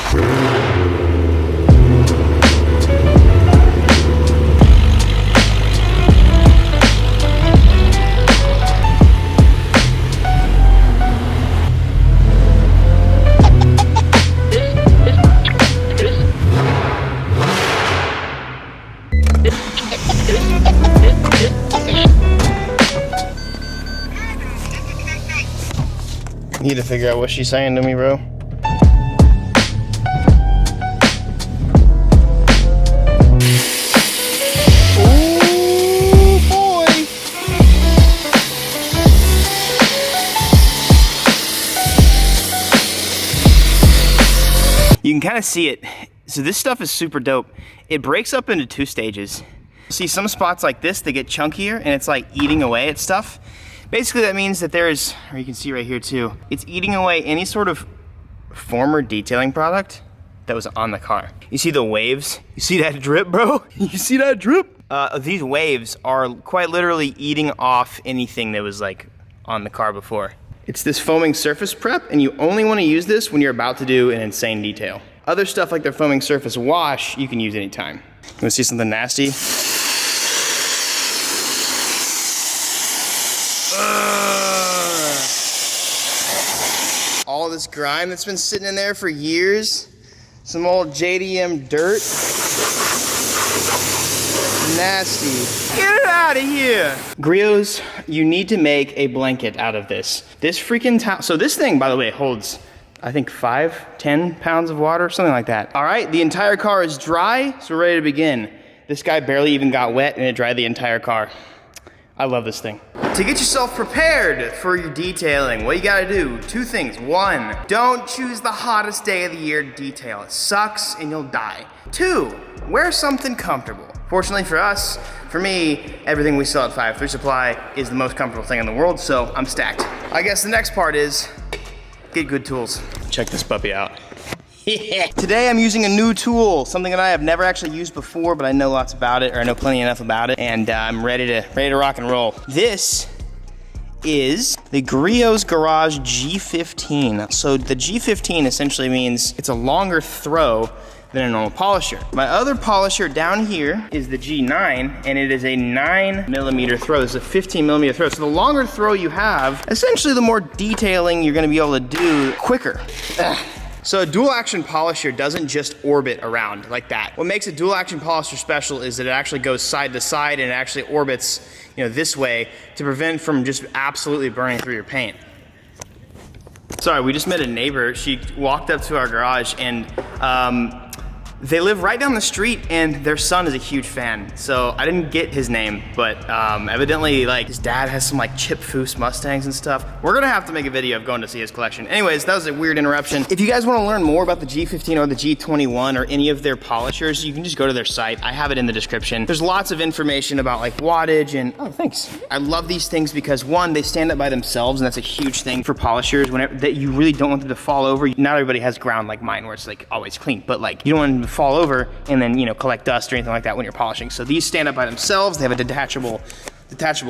Need to figure out what she's saying to me, bro. Ooh, boy. You can kind of see it. So this stuff is super dope. It breaks up into 2 stages. See, some spots like this, they get chunkier and it's like eating away at stuff. Basically, that means that there's, or you can see right here too, it's eating away any sort of former detailing product that was on the car. You see the waves? You see that drip, bro? You see that drip? These waves are quite literally eating off anything that was like on the car before. It's this foaming surface prep, and you only want to use this when you're about to do an insane detail. Other stuff like their foaming surface wash, you can use anytime. You wanna see something nasty? All this grime that's been sitting in there for years. Some old JDM dirt. Nasty. Get it out of here. Griots, you need to make a blanket out of this. This freaking towel. So this thing, by the way, holds, I think 10 pounds of water, something like that. All right, the entire car is dry, so we're ready to begin. This guy barely even got wet and it dried the entire car. I love this thing. To get yourself prepared for your detailing, what you gotta do, 2 things. 1, don't choose the hottest day of the year to detail. It sucks and you'll die. 2, wear something comfortable. Fortunately for us, for me, everything we sell at 5-3 Supply is the most comfortable thing in the world, so I'm stacked. I guess the next part is get good tools. Check this puppy out. Today I'm using a new tool, something that I have never actually used before, but I know lots about it, or I know plenty enough about it, and I'm ready to rock and roll. This is the Griots Garage G15. So the G15 essentially means it's a longer throw than a normal polisher. My other polisher down here is the G9, and it is a 9mm throw. This is a 15mm throw. So the longer throw you have, essentially the more detailing you're gonna be able to do quicker. So a dual action polisher doesn't just orbit around like that. What makes a dual action polisher special is that it actually goes side to side and it actually orbits, you know, this way to prevent from just absolutely burning through your paint. Sorry, we just met a neighbor. She walked up to our garage and they live right down the street and their son is a huge fan. So I didn't get his name, but evidently like his dad has some like Chip Foose Mustangs and stuff. We're gonna have to make a video of going to see his collection. Anyways, that was a weird interruption. If you guys wanna learn more about the G15 or the G21 or any of their polishers, you can just go to their site. I have it in the description. There's lots of information about like wattage and, oh, thanks. I love these things because 1, they stand up by themselves and that's a huge thing for polishers whenever that you really don't want them to fall over. Not everybody has ground like mine where it's like always clean, but like you don't want them to fall over and then, you know, collect dust or anything like that when you're polishing. So these stand up by themselves. They have a detachable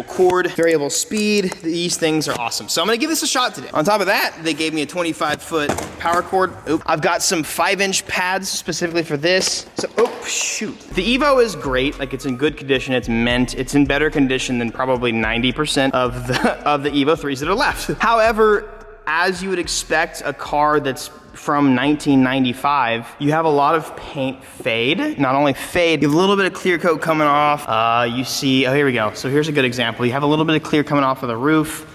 cord, variable speed. These things are awesome. So I'm gonna give this a shot today. On top of that, they gave me a 25-foot power cord. Oop. I've got some 5-inch pads specifically for this. So, oh, shoot. The EVO is great. Like, it's in good condition. It's mint. It's in better condition than probably 90% of the EVO 3s that are left. However, as you would expect a car that's from 1995, you have a lot of paint fade. Not only fade, you have a little bit of clear coat coming off. You see, oh, here we go. So here's a good example. You have a little bit of clear coming off of the roof.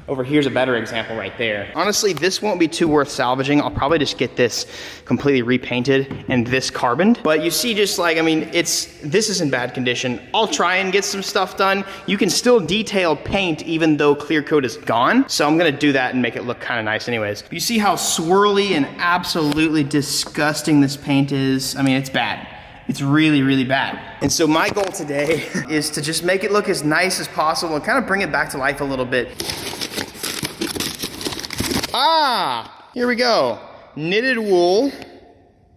Over here's a better example right there. Honestly, this won't be too worth salvaging. I'll probably just get this completely repainted and this carboned. But you see, just like, I mean, this is in bad condition. I'll try and get some stuff done. You can still detail paint even though clear coat is gone. So I'm gonna do that and make it look kind of nice anyways. You see how swirly and absolutely disgusting this paint is? I mean, it's bad. It's really, really bad. And so my goal today is to just make it look as nice as possible and kind of bring it back to life a little bit. Here we go. Knitted wool.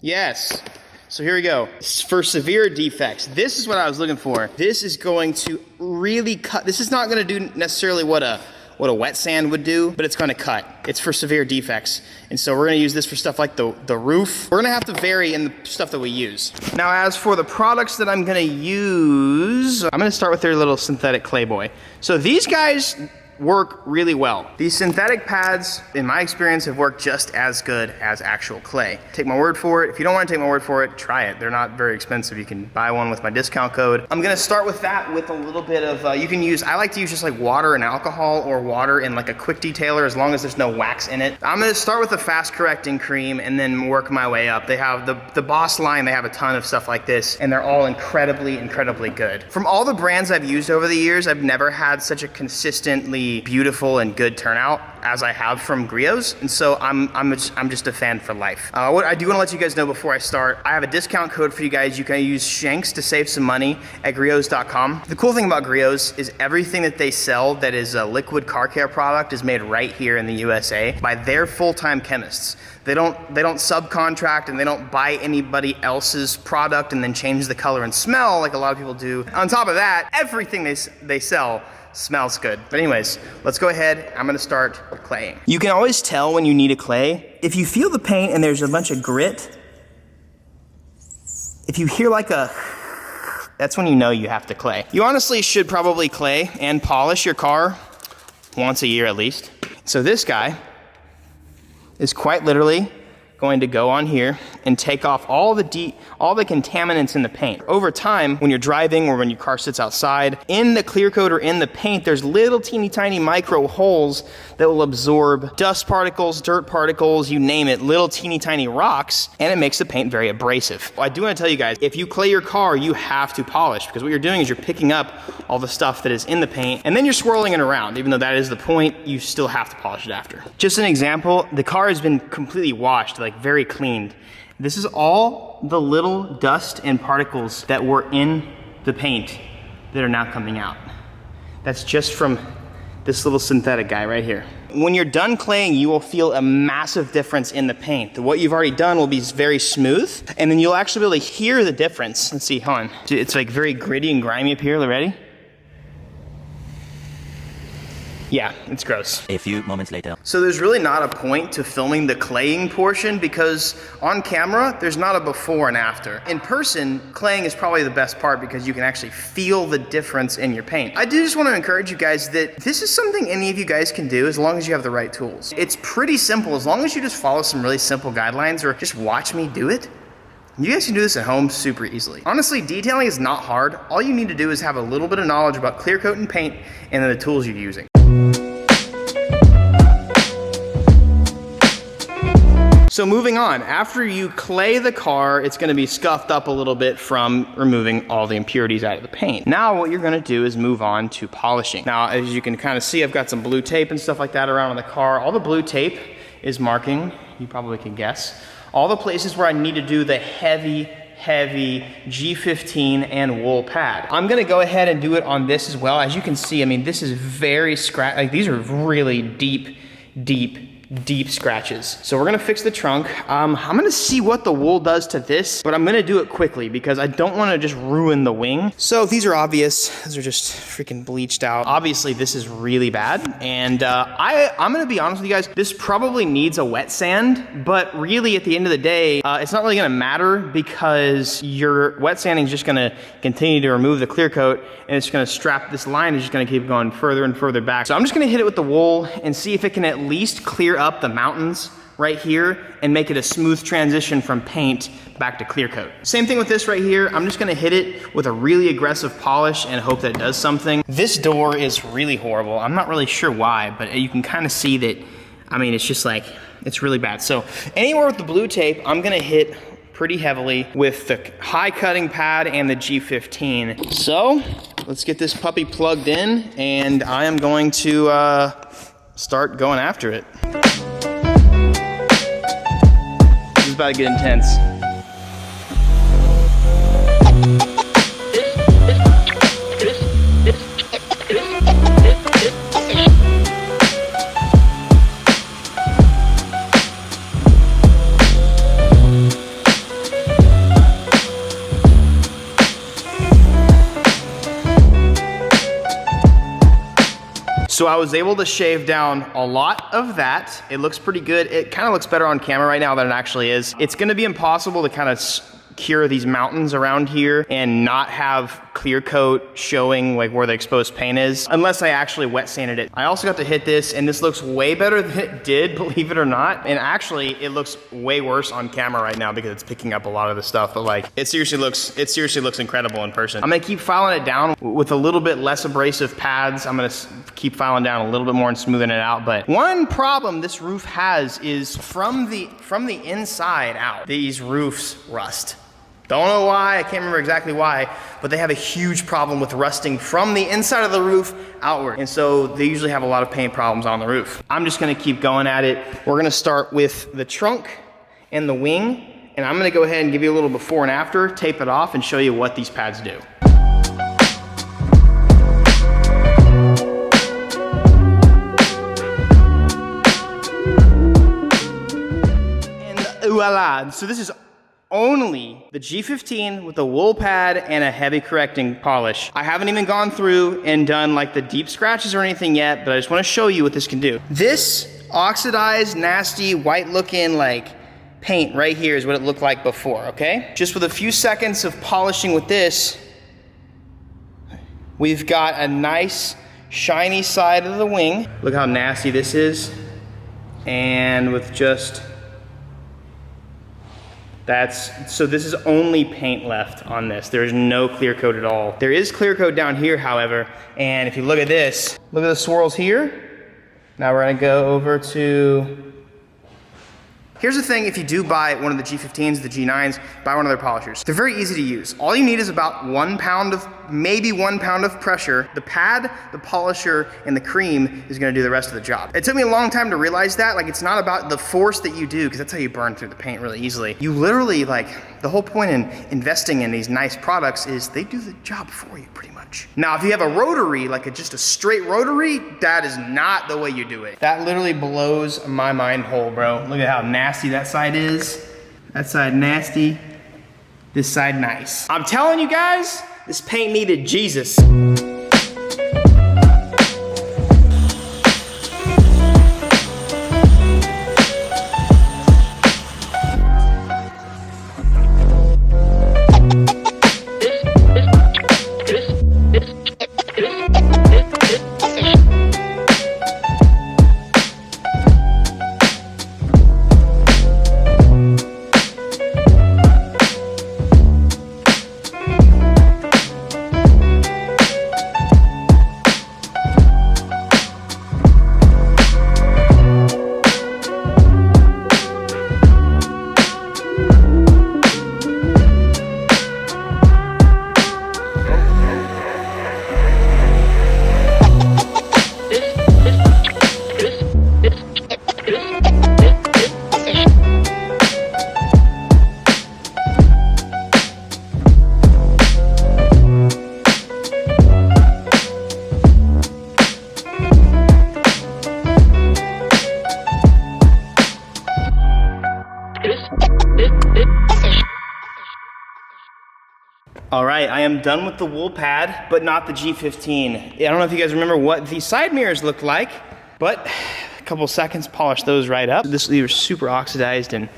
Yes. So here we go. For severe defects, this is what I was looking for. This is going to really cut. This is not going to do necessarily what a what a wet sand would do, but it's gonna cut. It's for severe defects. And so we're gonna use this for stuff like the roof. We're gonna have to vary in the stuff that we use. Now, as for the products that I'm gonna use, I'm gonna start with their little synthetic clay boy. So these guys work really well. These synthetic pads, in my experience, have worked just as good as actual clay. Take my word for it. If you don't want to take my word for it, try it. They're not very expensive. You can buy one with my discount code. I'm gonna start with that with a little bit of, you can use, I like to use just like water and alcohol, or water and like a quick detailer, as long as there's no wax in it. I'm gonna start with the fast correcting cream and then work my way up. They have the Boss line, they have a ton of stuff like this, and they're all incredibly, incredibly good. From all the brands I've used over the years, I've never had such a consistently beautiful and good turnout as I have from Griots, and so I'm just a fan for life. What I do want to let you guys know before I start, I have a discount code for you guys. You can use Shanks to save some money at griots.com. The cool thing about Griots is everything that they sell that is a liquid car care product is made right here in the USA by their full-time chemists. They don't subcontract, and they don't buy anybody else's product and then change the color and smell like a lot of people do. On top of that, everything they sell smells good. But anyways, let's go ahead. I'm gonna start claying. You can always tell when you need a clay. If you feel the paint and there's a bunch of grit, if you hear like a, that's when you know you have to clay. You honestly should probably clay and polish your car once a year at least. So this guy is quite literally going to go on here and take off all the contaminants in the paint. Over time, when you're driving or when your car sits outside, in the clear coat or in the paint, there's little teeny tiny micro holes that will absorb dust particles, dirt particles, you name it, little teeny tiny rocks, and it makes the paint very abrasive. I do want to tell you guys, if you clay your car, you have to polish, because what you're doing is you're picking up all the stuff that is in the paint, and then you're swirling it around. Even though that is the point, you still have to polish it after. Just an example, the car has been completely washed, like very cleaned. This is all the little dust and particles that were in the paint that are now coming out. That's just from this little synthetic guy right here. When you're done claying, you will feel a massive difference in the paint. What you've already done will be very smooth, and then you'll actually be able to hear the difference. Let's see, hold on. It's like very gritty and grimy up here. Ready? Yeah, it's gross. A few moments later. So there's really not a point to filming the claying portion, because on camera, there's not a before and after. In person, claying is probably the best part because you can actually feel the difference in your paint. I do just want to encourage you guys that this is something any of you guys can do as long as you have the right tools. It's pretty simple. As long as you just follow some really simple guidelines or just watch me do it, you guys can do this at home super easily. Honestly, detailing is not hard. All you need to do is have a little bit of knowledge about clear coat and paint and then the tools you're using. So moving on, after you clay the car, it's gonna be scuffed up a little bit from removing all the impurities out of the paint. Now what you're gonna do is move on to polishing. Now, as you can kind of see, I've got some blue tape and stuff like that around on the car. All the blue tape is marking, you probably can guess, all the places where I need to do the heavy G15 and wool pad. I'm gonna go ahead and do it on this as well. As you can see, I mean, this is very like these are really deep scratches. So we're gonna fix the trunk. I'm gonna see what the wool does to this, but I'm gonna do it quickly because I don't wanna just ruin the wing. So these are obvious. These are just freaking bleached out. Obviously this is really bad. And I'm gonna be honest with you guys, this probably needs a wet sand, but really at the end of the day, it's not really gonna matter because your wet sanding is just gonna continue to remove the clear coat, and it's gonna strap, this line is just gonna keep going further and further back. So I'm just gonna hit it with the wool and see if it can at least clear up the mountains right here and make it a smooth transition from paint back to clear coat. Same thing with this right here. I'm just gonna hit it with a really aggressive polish and hope that it does something. This door is really horrible. I'm not really sure why, but you can kind of see that, I mean, it's just like, it's really bad. So anywhere with the blue tape, I'm gonna hit pretty heavily with the high cutting pad and the G15. So let's get this puppy plugged in, and I am going to start going after it. This is about to get intense. So So I was able to shave down a lot of that. It looks pretty good. It kind of looks better on camera right now than it actually is. It's gonna be impossible to kind of cure these mountains around here and not have clear coat showing like where the exposed paint is, unless I actually wet sanded it. I also got to hit this, and this looks way better than it did, believe it or not. And actually, it looks way worse on camera right now because it's picking up a lot of the stuff, but like, it seriously looks incredible in person. I'm gonna keep filing it down with a little bit less abrasive pads. I'm gonna keep filing down a little bit more and smoothing it out. But one problem this roof has is from the inside out, these roofs rust. Don't know why, I can't remember exactly why, but they have a huge problem with rusting from the inside of the roof outward. And so they usually have a lot of paint problems on the roof. I'm just gonna keep going at it. We're gonna start with the trunk and the wing, and I'm gonna go ahead and give you a little before and after, tape it off, and show you what these pads do. And voila, so this is only the G15 with a wool pad and a heavy correcting polish. I haven't even gone through and done like the deep scratches or anything yet, but I just wanna show you what this can do. This oxidized, nasty, white looking like paint right here is what it looked like before, okay? Just with a few seconds of polishing with this, we've got a nice shiny side of the wing. Look how nasty this is. And with just, so this is only paint left on this. There's no clear coat at all. There is clear coat down here, however, and if you look at this, look at the swirls here. Now we're gonna go over to, here's the thing, if you do buy one of the G15s, the G9s, buy one of their polishers. They're very easy to use. All you need is about 1 pound of, maybe 1 pound of pressure. The pad, the polisher, and the cream is gonna do the rest of the job. It took me a long time to realize that. Like, it's not about the force that you do, because that's how you burn through the paint really easily. You literally, like, the whole point in investing in these nice products is they do the job for you pretty much. Now, if you have a rotary, like just a straight rotary, that is not the way you do it. That literally blows my mind whole, bro. Look at how nasty that side is. That side nasty, this side nice. I'm telling you guys, this paint needed Jesus. All right, I am done with the wool pad, but not the G15. I don't know if you guys remember what these side mirrors looked like, but a couple seconds, polish those right up. These are super oxidized and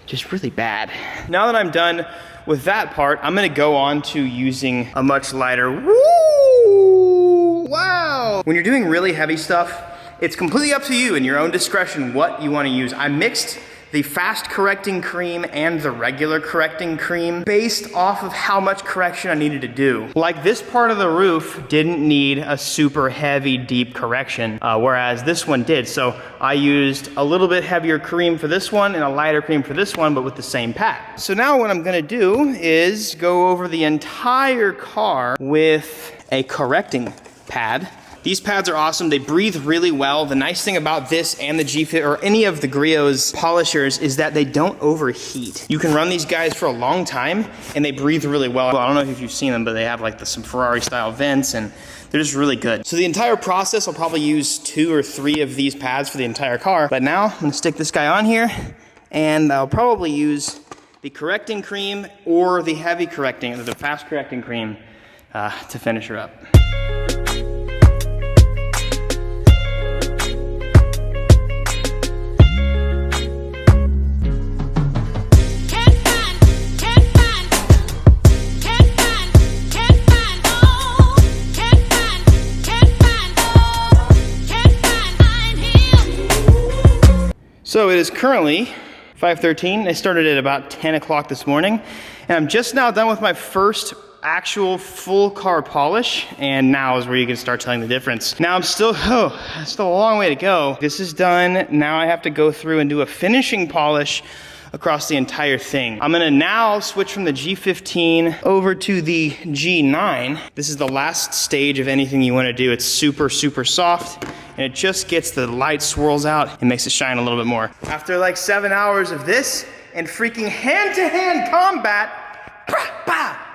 just really bad. Now that I'm done with that part, I'm gonna go on to using a much lighter, woo, wow. When you're doing really heavy stuff, it's completely up to you in your own discretion what you wanna use. I mixed the fast correcting cream and the regular correcting cream based off of how much correction I needed to do. Like this part of the roof didn't need a super heavy, deep correction, whereas this one did. So I used a little bit heavier cream for this one and a lighter cream for this one, but with the same pad. So now what I'm gonna do is go over the entire car with a correcting pad. These pads are awesome. They breathe really well. The nice thing about this and the G-Fit or any of the Grio's polishers is that they don't overheat. You can run these guys for a long time and they breathe really well. I don't know if you've seen them, but they have like some Ferrari style vents and they're just really good. So the entire process, I'll probably use 2 or 3 of these pads for the entire car. But now I'm gonna stick this guy on here and I'll probably use the correcting cream or the heavy correcting, or the fast correcting cream to finish her up. So it is currently 5:13. I started at about 10 o'clock this morning, and I'm just now done with my first actual full car polish, and now is where you can start telling the difference. Now I'm still a long way to go. This is done. Now I have to go through and do a finishing polish across the entire thing. I'm gonna now switch from the G15 over to the G9. This is the last stage of anything you wanna do. It's super, super soft, and it just gets the light swirls out and makes it shine a little bit more. After like 7 hours of this and freaking hand-to-hand combat,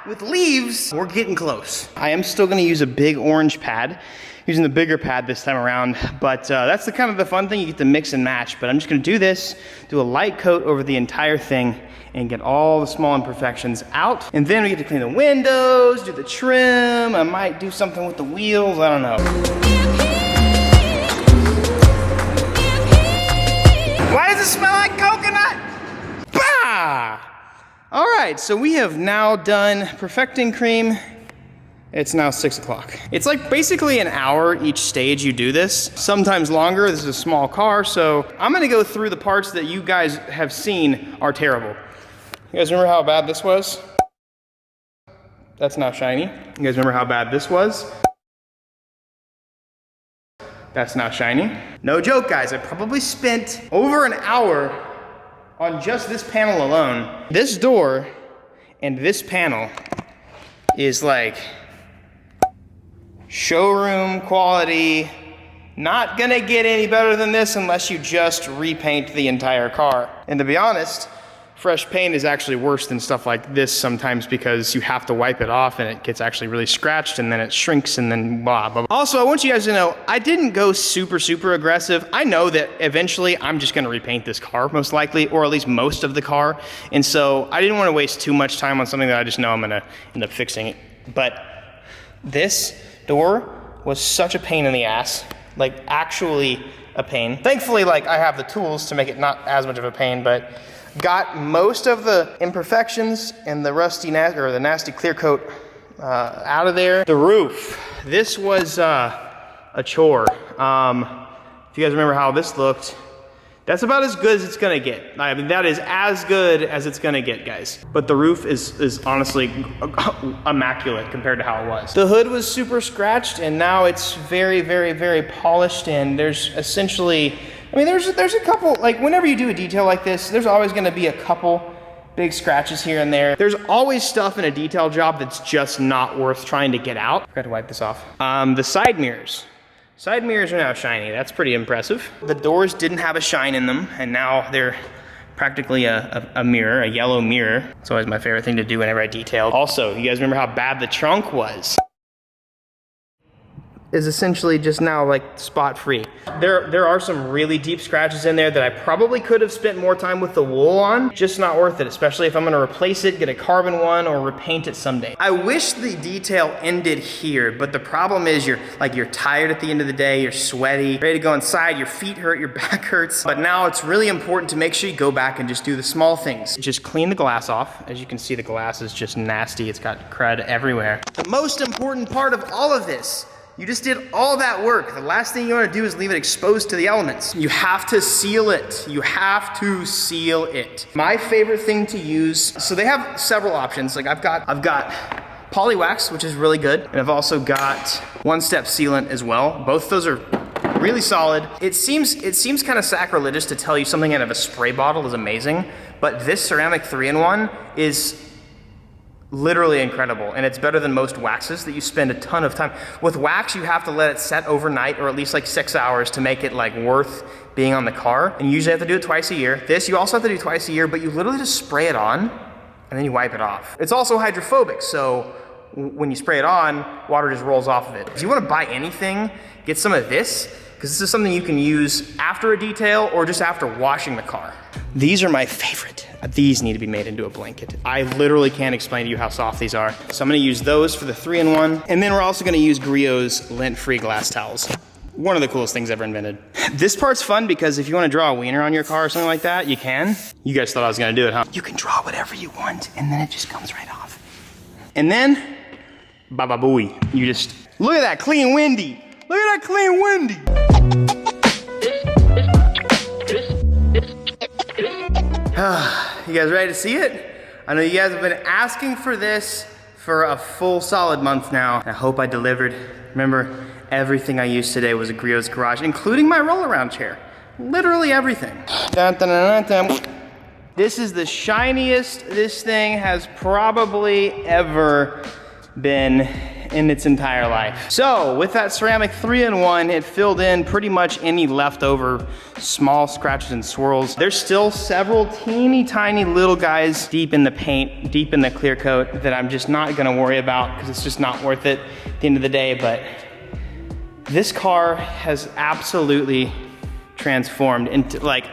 with leaves, we're getting close. I am still gonna use a big orange pad, using the bigger pad this time around, but that's the kind of the fun thing, you get to mix and match. But I'm just gonna do this, do a light coat over the entire thing, and get all the small imperfections out. And then we get to clean the windows, do the trim, I might do something with the wheels, I don't know. Why does it smell like coconut? Bah! All right, so we have now done perfecting cream. It's now 6 o'clock. It's like basically an hour each stage you do this, sometimes longer. This is a small car, so I'm gonna go through the parts that you guys have seen are terrible. You guys remember how bad this was? That's not shiny. You guys remember how bad this was? That's not shiny. No joke, guys, I probably spent over an hour on just this panel alone. This door and this panel is like showroom quality. Not gonna get any better than this unless you just repaint the entire car. And to be honest, fresh paint is actually worse than stuff like this sometimes because you have to wipe it off and it gets actually really scratched and then it shrinks and then blah, blah, blah. Also, I want you guys to know, I didn't go super, super aggressive. I know that eventually I'm just gonna repaint this car most likely, or at least most of the car. And so I didn't wanna waste too much time on something that I just know I'm gonna end up fixing it. But this door was such a pain in the ass, like actually a pain. Thankfully, like I have the tools to make it not as much of a pain, but got most of the imperfections and the rusty, or the nasty clear coat out of there. The roof, this was a chore. If you guys remember how this looked, that's about as good as it's gonna get. I mean, that is as good as it's gonna get, guys. But the roof is honestly immaculate compared to how it was. The hood was super scratched, and now it's very, very, very polished, and there's essentially, I mean, there's a couple, like whenever you do a detail like this, there's always gonna be a couple big scratches here and there. There's always stuff in a detail job that's just not worth trying to get out. Forgot to wipe this off. The side mirrors. Side mirrors are now shiny. That's pretty impressive. The doors didn't have a shine in them, and now they're practically a mirror, a yellow mirror. It's always my favorite thing to do whenever I detail. Also, you guys remember how bad the trunk was? Is essentially just now like spot free. There are some really deep scratches in there that I probably could have spent more time with the wool on. Just not worth it, especially if I'm gonna replace it, get a carbon one, or repaint it someday. I wish the detail ended here, but the problem is you're tired at the end of the day, you're sweaty, ready to go inside, your feet hurt, your back hurts. But now it's really important to make sure you go back and just do the small things. Just clean the glass off. As you can see, the glass is just nasty. It's got crud everywhere. The most important part of all of this, you just did all that work. The last thing you want to do is leave it exposed to the elements. You have to seal it. You have to seal it. My favorite thing to use, so they have several options. Like I've got Polywax, which is really good. And I've also got one-step sealant as well. Both those are really solid. It seems kind of sacrilegious to tell you something out of a spray bottle is amazing, but this ceramic 3-in-1 is literally incredible, and it's better than most waxes that you spend a ton of time. With wax, you have to let it set overnight, or at least like 6 hours to make it like worth being on the car, and you usually have to do it twice a year. This, you also have to do twice a year, but you literally just spray it on, and then you wipe it off. It's also hydrophobic, so when you spray it on, water just rolls off of it. If you want to buy anything, get some of this, because this is something you can use after a detail or just after washing the car. These are my favorite. These need to be made into a blanket. I literally can't explain to you how soft these are. So I'm gonna use those for the 3-in-1. And then we're also gonna use Griot's lint-free glass towels. One of the coolest things ever invented. This part's fun because if you wanna draw a wiener on your car or something like that, you can. You guys thought I was gonna do it, huh? You can draw whatever you want and then it just comes right off. And then, baba booey. You just, look at that clean windy. Look at that clean windy. You guys ready to see it? I know you guys have been asking for this for a full solid month now. I hope I delivered. Remember, everything I used today was a Griot's Garage, including my roll-around chair. Literally everything. Dun, dun, dun, dun, dun. This is the shiniest this thing has probably ever been in its entire life. So with that ceramic 3-in-1, it filled in pretty much any leftover small scratches and swirls. There's still several teeny tiny little guys deep in the paint, deep in the clear coat that I'm just not gonna worry about because it's just not worth it at the end of the day. But this car has absolutely transformed into, like,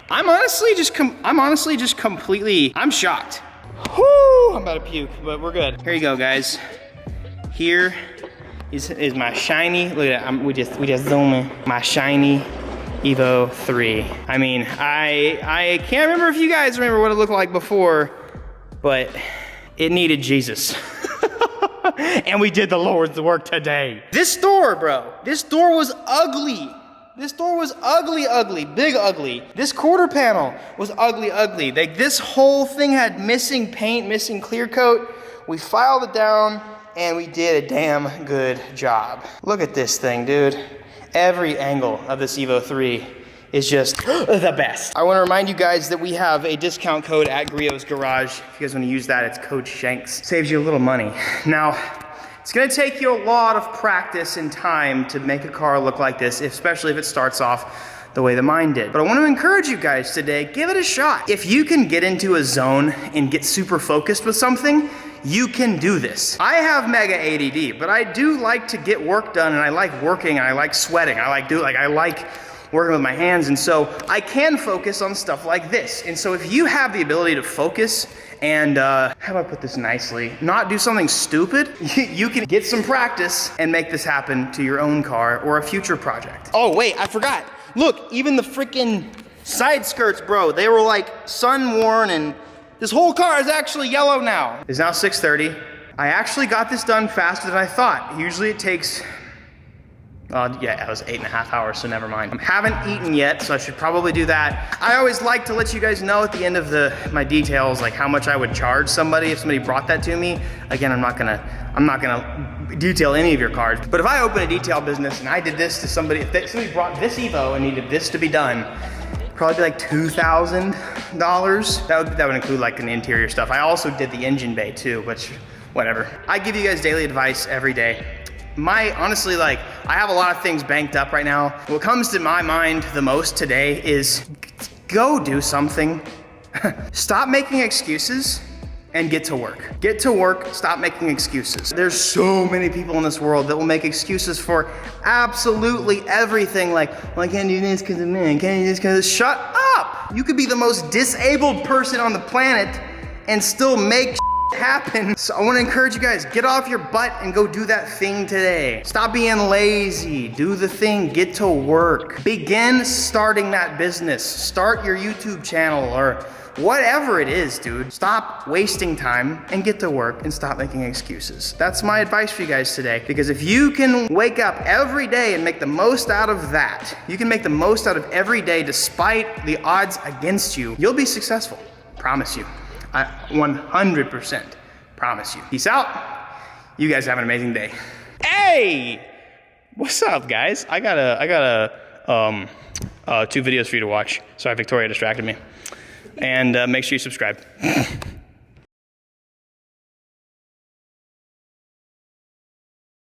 I'm honestly just completely, I'm shocked. Whoo, I'm about to puke, but we're good. Here you go, guys. Here is my shiny, look at that, we just zoom in. My shiny EVO 3. I mean, I can't remember if you guys remember what it looked like before, but it needed Jesus. And we did the Lord's work today. This door, bro, this door was ugly. This door was ugly, ugly, big ugly. This quarter panel was ugly, ugly. Like, this whole thing had missing paint, missing clear coat. We filed it down and we did a damn good job. Look at this thing, dude. Every angle of this EVO 3 is just the best. I wanna remind you guys that we have a discount code at Griot's Garage. If you guys wanna use that, it's code Shanks. Saves you a little money. Now, it's gonna take you a lot of practice and time to make a car look like this, especially if it starts off the way that mine did. But I wanna encourage you guys today, give it a shot. If you can get into a zone and get super focused with something, you can do this. I have mega ADD, but I do like to get work done, and I like working, and I like sweating. I like working with my hands, and so I can focus on stuff like this. And so if you have the ability to focus and, how do I put this nicely? Not do something stupid, you can get some practice and make this happen to your own car or a future project. Oh wait, I forgot. Look, even the freaking side skirts, bro, they were like sun worn, and this whole car is actually yellow now. It's now 6:30. I actually got this done faster than I thought. Usually it takes, yeah, it was 8.5 hours, so never mind. I haven't eaten yet, so I should probably do that. I always like to let you guys know at the end of my details, like how much I would charge somebody if somebody brought that to me. Again, I'm not gonna detail any of your cars, but if I open a detail business and I did this to somebody, if somebody brought this EVO and needed this to be done, probably be like $2,000. That would include like an interior stuff. I also did the engine bay too, which, whatever. I give you guys daily advice every day. Honestly, like, I have a lot of things banked up right now. What comes to my mind the most today is go do something. Stop making excuses and get to work. Get to work, stop making excuses. There's so many people in this world that will make excuses for absolutely everything, like, well, I can't do this because of me, I can't do this because of... Shut up! You could be the most disabled person on the planet and still make happen. So I want to encourage you guys, get off your butt and go do that thing today. Stop being lazy, do the thing, get to work. Begin starting that business. Start your YouTube channel or whatever it is, dude. Stop wasting time and get to work and stop making excuses. That's my advice for you guys today, because if you can wake up every day and make the most out of that, you can make the most out of every day despite the odds against you, you'll be successful. Promise you. I 100% promise you. Peace out. You guys have an amazing day. Hey, what's up, guys? I got 2 videos for you to watch. Sorry, Victoria distracted me. And make sure you subscribe.